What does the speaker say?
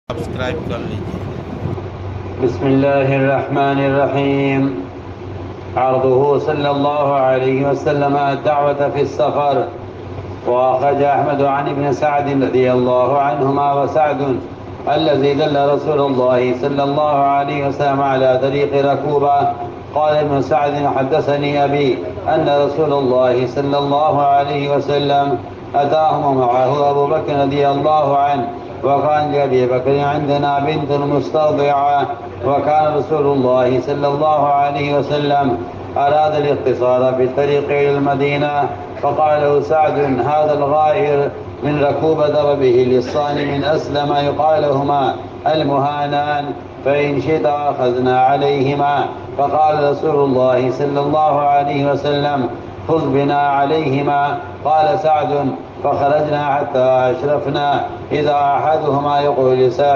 सब्सक्राइब कर लीजिए। बिस्मिल्लाहिर्रहमानिर्रहीम। عرضه صلى الله عليه وسلم الدعوة في السفر. وأخرج أحمد عن ابن سعد رضي الله عنهما. وسعد الذي دل رسول الله صلى الله عليه وسلم على طريق ركوبة. قال ابن سعد حدثني أبي أن رسول الله صلى الله عليه وسلم أتاهم معه أبو بكر رضي الله عنه، وكان لأبي بكر عندنا بنت مسترضعة، وكان رسول الله صلى الله عليه وسلم أراد الاختصار في الطريق إلى المدينة، فقال له سعد: هذا الغائر من ركوب ضربه للصان من أسلم يقال لهما المهانان، فإن شئت أخذنا عليهما. فقال رسول الله صلى الله عليه وسلم: خذ بنا عليهما. قال سعد: فخرجنا حتى أشرفنا إذا أحدهما يقول لصاحبه: